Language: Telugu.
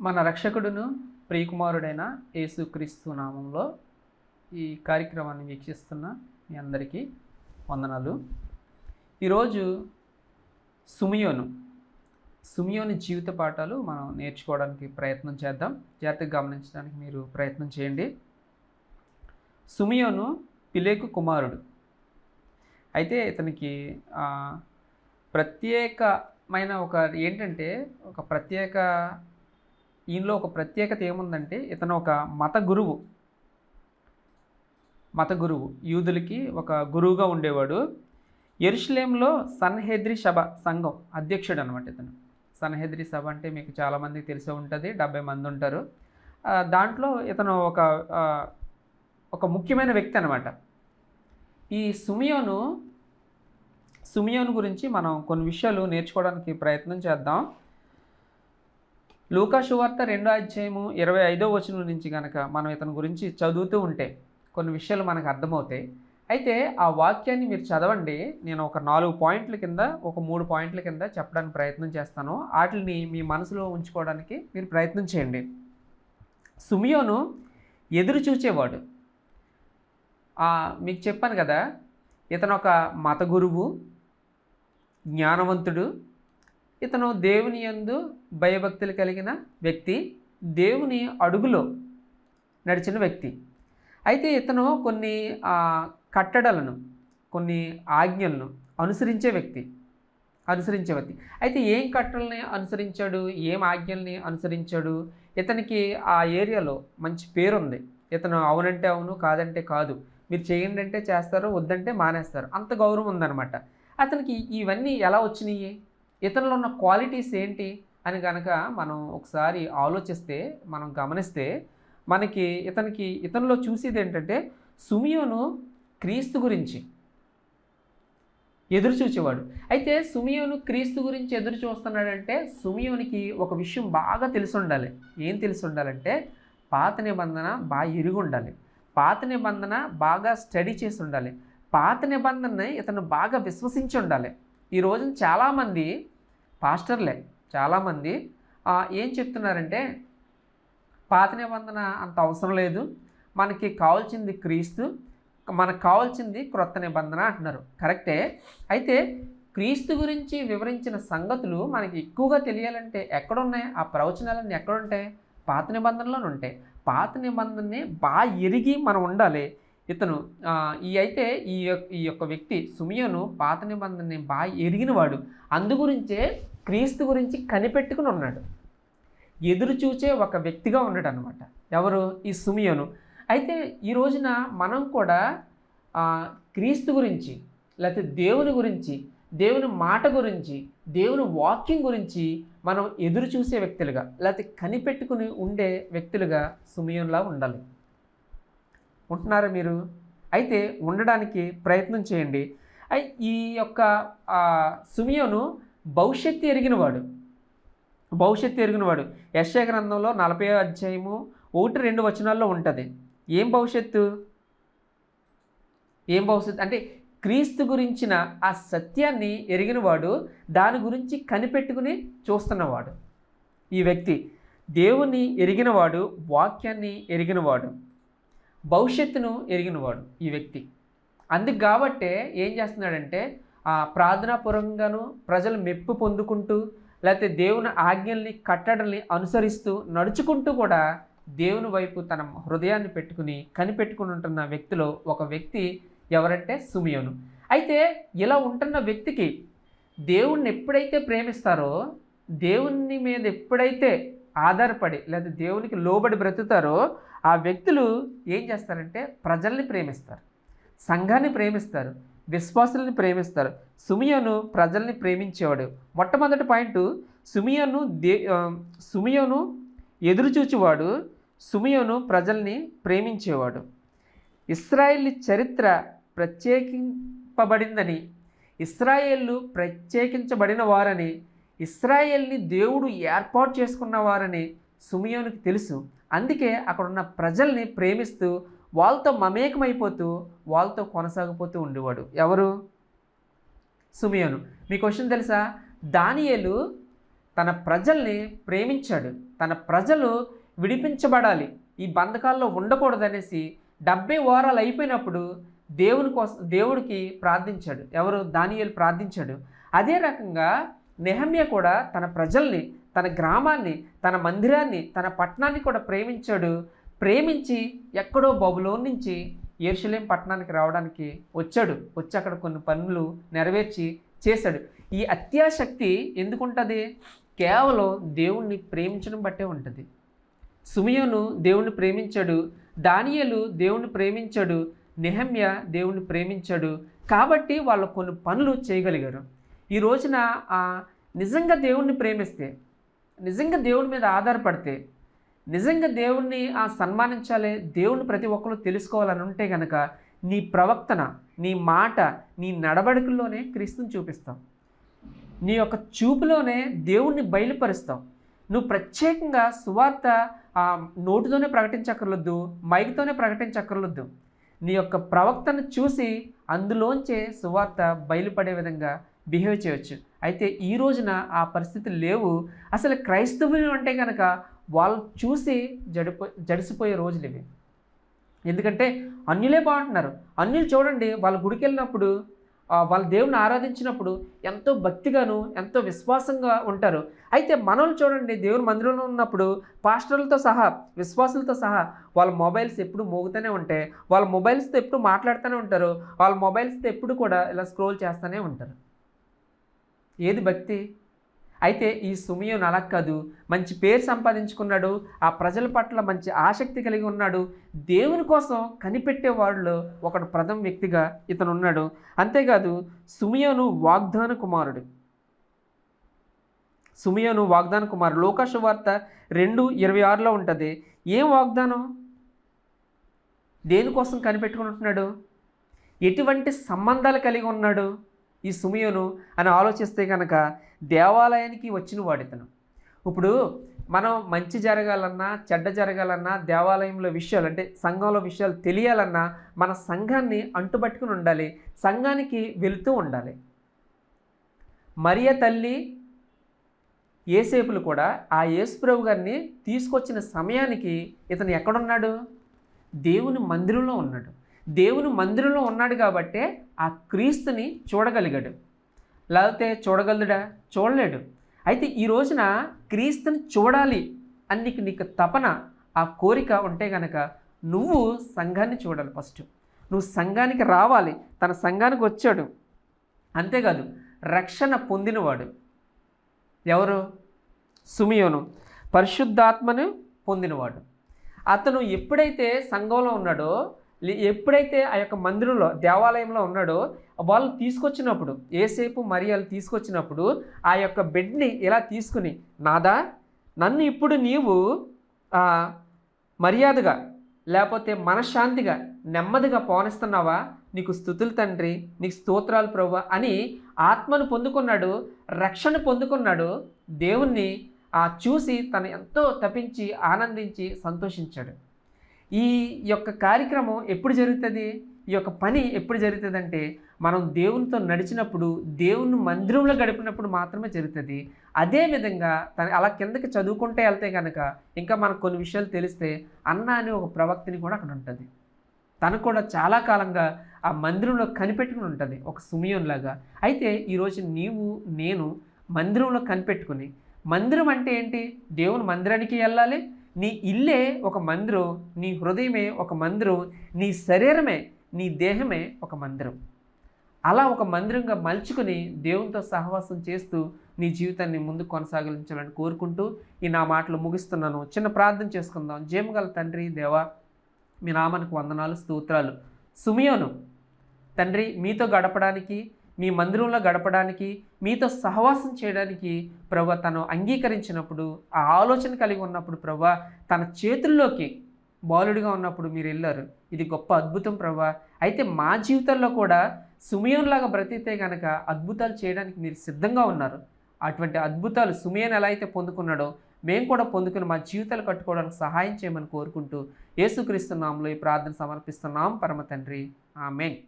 మన రక్షకుడును ప్రియకుమారుడైన యేసుక్రీస్తు నామంలో ఈ కార్యక్రమాన్ని వీక్షిస్తున్న మీ అందరికీ వందనాలు. ఈరోజు సుమియోని జీవిత పాఠాలు మనం నేర్చుకోవడానికి ప్రయత్నం చేద్దాం. జాగ్రత్తగా గమనించడానికి మీరు ప్రయత్నం చేయండి. సుమియోను పిలేకు కుమారుడు. అయితే ఇతనికి ప్రత్యేకమైన ఈయనలో ఒక ప్రత్యేకత ఏముందంటే, ఇతను ఒక మత గురువు, యూదులకి ఒక గురువుగా ఉండేవాడు. యెరూషలేంలో సన్హెద్రి సంఘం అధ్యక్షుడు అనమాట ఇతను. సన్హెద్రి సభ అంటే మీకు చాలామందికి తెలిసే ఉంటుంది, 70 మంది ఉంటారు. దాంట్లో ఇతను ఒక ముఖ్యమైన వ్యక్తి అనమాట. ఈ సుమియోను గురించి మనం కొన్ని విషయాలు నేర్చుకోవడానికి ప్రయత్నం చేద్దాం. లూకా సువార్త 2వ అధ్యాయము 25వ వచనం నుంచి కనుక మనం ఇతని గురించి చదువుతూ ఉంటే కొన్ని విషయాలు మనకు అర్థమవుతాయి. అయితే ఆ వాక్యాన్ని మీరు చదవండి. నేను ఒక 4 పాయింట్ల కింద, ఒక 3 పాయింట్ల కింద చెప్పడానికి ప్రయత్నం చేస్తాను. వాటిని మీ మనసులో ఉంచుకోవడానికి మీరు ప్రయత్నం చేయండి. సుమియోను ఎదురు చూచేవాడు. మీకు చెప్పాను కదా, ఇతను ఒక మత గురువు, జ్ఞానవంతుడు. ఇతను దేవుని యందు భయభక్తులు కలిగిన వ్యక్తి, దేవుని అడుగులో నడిచిన వ్యక్తి. అయితే ఇతను కొన్ని కట్టడలను, కొన్ని ఆజ్ఞలను అనుసరించే వ్యక్తి. అయితే ఏం కట్టడల్ని అనుసరించాడు, ఏం ఆజ్ఞల్ని అనుసరించాడు? ఇతనికి ఆ ఏరియాలో మంచి పేరుంది. ఇతను అవునంటే అవును, కాదంటే కాదు, మీరు చేయండి అంటే చేస్తారు, వద్దంటే మానేస్తారు, అంత గౌరవం ఉందన్నమాట. అతనికి ఇవన్నీ ఎలా వచ్చినాయి, ఇతనిలో ఉన్న క్వాలిటీస్ ఏంటి అని కనుక మనం ఒకసారి ఆలోచిస్తే, మనం గమనిస్తే మనకి ఇతనిలో చూసేది ఏంటంటే, సుమియోను క్రీస్తు గురించి ఎదురు చూచేవాడు. అయితే సుమియోను క్రీస్తు గురించి ఎదురు చూస్తున్నాడంటే సుమియోనికి ఒక విషయం బాగా తెలిసి ఉండాలి. ఏం తెలిసి ఉండాలంటే, పాత నిబంధన బాగా ఎరిగి ఉండాలి, పాత నిబంధన బాగా స్టడీ చేసి ఉండాలి, పాత నిబంధనని ఇతను బాగా విశ్వసించి ఉండాలి. ఈ రోజున చాలామంది పాస్టర్లే చాలామంది ఏం చెప్తున్నారంటే, పాత నిబంధన అంత అవసరం లేదు, మనకి కావాల్సింది క్రీస్తు, మనకు కావాల్సింది క్రొత్త నిబంధన అంటున్నారు. కరెక్టే. అయితే క్రీస్తు గురించి వివరించిన సంగతులు మనకి ఎక్కువగా తెలియాలంటే ఎక్కడున్నాయి? ఆ ప్రవచనాలన్నీ ఎక్కడుంటాయి? పాత నిబంధనలోనే ఉంటాయి. పాత నిబంధనని బాగా ఎరిగి మనం ఉండాలి. ఇతను ఈ యొక్క వ్యక్తి సుమియోను పాత నిబంధనని బాగా ఎరిగినవాడు. అందుగురించే క్రీస్తు గురించి కనిపెట్టుకుని ఉన్నాడు, ఎదురు చూచే ఒక వ్యక్తిగా ఉన్నాడు అనమాట. ఎవరు? ఈ సుమియోను. అయితే ఈ రోజున మనం కూడా క్రీస్తు గురించి, లేకపోతే దేవుని గురించి, దేవుని మాట గురించి, దేవుని వాక్యం గురించి మనం ఎదురు చూసే వ్యక్తులుగా, లేకపోతే కనిపెట్టుకుని ఉండే వ్యక్తులుగా సుమియోనులా ఉండాలి. ఉంటున్నారా మీరు? అయితే ఉండడానికి ప్రయత్నం చేయండి. ఈ యొక్క సుమియోను భవిష్యత్తు ఎరిగినవాడు. యెషయా గ్రంథంలో 40వ అధ్యాయము 1-2 వచనాల్లో ఉంటుంది. ఏం భవిష్యత్తు అంటే క్రీస్తు గురించిన ఆ సత్యాన్ని ఎరిగినవాడు, దాని గురించి కనిపెట్టుకుని చూస్తున్నవాడు ఈ వ్యక్తి. దేవుని ఎరిగినవాడు, వాక్యాన్ని ఎరిగినవాడు, భవిష్యత్తును ఎరిగినవాడు ఈ వ్యక్తి. అందుకు కాబట్టే ఏం చేస్తున్నాడంటే, ప్రార్థనాపూర్వకంగాను ప్రజలు మెప్పు పొందుకుంటూ, లేకపోతే దేవుని ఆజ్ఞల్ని, కట్టడల్ని అనుసరిస్తూ నడుచుకుంటూ కూడా దేవుని వైపు తన హృదయాన్ని పెట్టుకుని కనిపెట్టుకుని ఉంటున్న వ్యక్తిలో ఒక వ్యక్తి ఎవరంటే సుమియోను. అయితే ఇలా ఉంటున్న వ్యక్తికి దేవుణ్ణి ఎప్పుడైతే ప్రేమిస్తారో, దేవుని మీద ఎప్పుడైతే ఆధారపడి లేదా దేవునికి లోబడి బ్రతుకుతారో, ఆ వ్యక్తులు ఏం చేస్తారంటే ప్రజల్ని ప్రేమిస్తారు, సంఘాన్ని ప్రేమిస్తారు, విశ్వాసుల్ని ప్రేమిస్తారు. సుమియోను ప్రజల్ని ప్రేమించేవాడు. మొట్టమొదటి పాయింట్, సుమియోను ఎదురు చూచేవాడు, సుమియోను ప్రజల్ని ప్రేమించేవాడు. ఇశ్రాయేలు చరిత్ర ప్రత్యేకింపబడిందని, ఇశ్రాయేలు ప్రత్యేకించబడిన వారని, ఇశ్రాయేల్ని దేవుడు ఏర్పాటు చేసుకున్న వారని సుమియోనుకి తెలుసు. అందుకే అక్కడున్న ప్రజల్ని ప్రేమిస్తూ, వాళ్ళతో మమేకమైపోతూ, వాళ్ళతో కొనసాగిపోతూ ఉండేవాడు. ఎవరు? సుమియోను. మీ క్వశ్చన్ తెలుసా? దానియేలు తన ప్రజల్ని ప్రేమించాడు. తన ప్రజలు విడిపించబడాలి, ఈ బంధకాల్లో ఉండకూడదనేసి 70 వారాలు అయిపోయినప్పుడు దేవుడికి ప్రార్థించాడు. ఎవరు? దానియేలు ప్రార్థించాడు. అదే రకంగా నెహమ్యా కూడా తన ప్రజల్ని, తన గ్రామాన్ని, తన మందిరాన్ని, తన పట్టణాన్ని కూడా ప్రేమించాడు. ప్రేమించి ఎక్కడో బబులోను నుంచి యెరూషలేం పట్టణానికి రావడానికి వచ్చి అక్కడ కొన్ని పనులు నెరవేర్చి చేశాడు. ఈ అత్యాశక్తి ఎందుకుంటుంది? కేవలం దేవుణ్ణి ప్రేమించడం బట్టే ఉంటుంది. సిమియోను దేవుణ్ణి ప్రేమించాడు, దానియేలు దేవుణ్ణి ప్రేమించాడు, నెహమ్యా దేవుణ్ణి ప్రేమించాడు. కాబట్టి వాళ్ళు కొన్ని పనులు చేయగలిగారు. ఈ రోజున నిజంగా దేవుణ్ణి ప్రేమిస్తే, నిజంగా దేవుని మీద ఆధారపడితే, నిజంగా దేవుణ్ణి సన్మానించాలి, దేవుణ్ణి ప్రతి ఒక్కరు తెలుసుకోవాలని ఉంటే కనుక నీ ప్రవర్తన, నీ మాట, నీ నడవడికల్లోనే క్రీస్తుని చూపిస్తావు. నీ యొక్క చూపులోనే దేవుణ్ణి బయలుపరుస్తావు. నువ్వు ప్రత్యేకంగా సువార్త నోటితోనే ప్రకటించక్కర్లొద్దు, మైక్తోనే ప్రకటించక్కర్లొద్దు. నీ యొక్క ప్రవక్తను చూసి అందులోంచే సువార్త బయలుపడే విధంగా బిహేవ్ చేయవచ్చు. అయితే ఈ రోజున ఆ పరిస్థితులు లేవు. అసలు క్రైస్తవులు అంటే కనుక వాళ్ళు చూసి జడిసిపోయే రోజులు ఇవి. ఎందుకంటే అన్యులే బాగుంటున్నారు. అన్యులు చూడండి, వాళ్ళ గుడికి వెళ్ళినప్పుడు, వాళ్ళ దేవుని ఆరాధించినప్పుడు ఎంతో భక్తిగాను, ఎంతో విశ్వాసంగా ఉంటారు. అయితే మనల్ని చూడండి, దేవుని మందిరంలో ఉన్నప్పుడు పాస్టర్లతో సహా, విశ్వాసులతో సహా వాళ్ళ మొబైల్స్ ఎప్పుడు మోగుతూనే ఉంటాయి. వాళ్ళ మొబైల్స్తో ఎప్పుడు మాట్లాడుతూనే ఉంటారు. వాళ్ళ మొబైల్స్తో ఎప్పుడు కూడా ఇలా స్క్రోల్ చేస్తూనే ఉంటారు. ఏది భక్తి? అయితే ఈ సిమియోను అలా కాదు, మంచి పేరు సంపాదించుకున్నాడు, ఆ ప్రజల పట్ల మంచి ఆసక్తి కలిగి ఉన్నాడు, దేవుని కోసం కనిపెట్టే వాళ్ళు ఒకడు ప్రథమ వ్యక్తిగా ఇతను ఉన్నాడు. అంతేకాదు సిమియోను వాగ్దాన కుమారుడు. సిమియోను వాగ్దాన కుమారుడు. లూకా సువార్త 2:26లో ఉంటుంది. ఏం వాగ్దానం? దేనికోసం కనిపెట్టుకుని ఉంటున్నాడు? ఎటువంటి సంబంధాలు కలిగి ఉన్నాడు ఈ సిమియోను అని ఆలోచిస్తే కనుక దేవాలయానికి వచ్చిన వాడితను. ఇప్పుడు మనం మంచి జరగాలన్నా, చెడ్డ జరగాలన్నా, దేవాలయంలో విషయాలు అంటే సంఘంలో విషయాలు తెలియాలన్నా మన సంఘాన్ని అంటుబట్టుకుని ఉండాలి, సంఘానికి వెళుతూ ఉండాలి. మరియ తల్లి యేసేపులు కూడా ఆ యేసుప్రభు గారిని తీసుకొచ్చిన సమయానికి ఇతను ఎక్కడున్నాడు? దేవుని మందిరంలో ఉన్నాడు. దేవుని మందిరంలో ఉన్నాడు కాబట్టే ఆ క్రీస్తుని చూడగలిగాడు. లేకపోతే చూడగలడా? చూడలేడు. అయితే ఈ రోజున క్రీస్తుని చూడాలి అని నీకు తపన, ఆ కోరిక ఉంటే కనుక నువ్వు సంఘాన్ని చూడాలి. ఫస్ట్ నువ్వు సంఘానికి రావాలి. తన సంఘానికి వచ్చాడు. అంతేకాదు రక్షణ పొందినవాడు ఎవరు? సిమియోను. పరిశుద్ధాత్మను పొందినవాడు. అతను ఎప్పుడైతే సంఘంలో ఉన్నాడో, ఎప్పుడైతే ఆ యొక్క మందిరంలో, దేవాలయంలో ఉన్నాడో, వాళ్ళు తీసుకొచ్చినప్పుడు, యేసేపు మరియలు తీసుకొచ్చినప్పుడు ఆ యొక్క బెడ్ని ఇలా తీసుకుని, నాదా నన్ను ఇప్పుడు నీవు మర్యాదగా లేకపోతే మనశ్శాంతిగా నెమ్మదిగా పోనిస్తున్నావా? నీకు స్తుతులు తండ్రి, నీకు స్తోత్రాలు ప్రభువా అని ఆత్మను పొందుకున్నాడు, రక్షణ పొందుకున్నాడు. దేవుణ్ణి చూసి తను ఎంతో తపించి ఆనందించి సంతోషించాడు. ఈ యొక్క కార్యక్రమం ఎప్పుడు జరుగుతుంది? ఈ యొక్క పని ఎప్పుడు జరుగుతుంది అంటే మనం దేవునితో నడిచినప్పుడు, దేవుని మందిరంలో గడిపినప్పుడు మాత్రమే జరుగుతుంది. అదేవిధంగా అలా కిందకి చదువుకుంటే వెళ్తే కనుక ఇంకా మనకు కొన్ని విషయాలు తెలిస్తే అన్న అని ఒక ప్రవక్తని కూడా అక్కడ ఉంటుంది. తను కూడా చాలా కాలంగా ఆ మందిరంలో కనిపెట్టుకుని ఉంటుంది, ఒక సిమియోను లాగా. అయితే ఈరోజు నీవు నేను మందిరంలో కనిపెట్టుకుని, మందిరం అంటే ఏంటి? దేవుని మందిరానికి వెళ్ళాలి. నీ ఇల్లే ఒక మందిరం, నీ హృదయమే ఒక మందిరం, నీ శరీరమే, నీ దేహమే ఒక మందిరం. అలా ఒక మందిరంగా మలుచుకుని దేవునితో సహవాసం చేస్తూ నీ జీవితాన్ని ముందుకు కొనసాగించాలని కోరుకుంటూ ఈ నా మాటలు ముగిస్తున్నాను. చిన్న ప్రార్థన చేసుకుందాం. జయముగల తండ్రి దేవా, మీ నామానికి వందనాలు, స్తోత్రాలు. సిమియోను తండ్రి మీతో గడపడానికి, మీ మందిరంలో గడపడానికి, మీతో సహవాసం చేయడానికి ప్రభువా తను అంగీకరించినప్పుడు, ఆ ఆలోచన కలిగి ఉన్నప్పుడు ప్రభువా తన చేతుల్లోకి బాలుడిగా ఉన్నప్పుడు మీరు వెళ్ళారు. ఇది గొప్ప అద్భుతం ప్రభువా. అయితే మా జీవితాల్లో కూడా సిమియోనులాగా బ్రతికితే కనుక అద్భుతాలు చేయడానికి మీరు సిద్ధంగా ఉన్నారు. అటువంటి అద్భుతాలు సిమియోను ఎలా అయితే పొందుకున్నాడో మేము కూడా పొందుకుని మా జీవితాలు కట్టుకోవడానికి సహాయం చేయమని కోరుకుంటూ యేసుక్రీస్తు నామములో ఈ ప్రార్థన సమర్పిస్తున్నాం పరమ తండ్రి. ఆమేన్.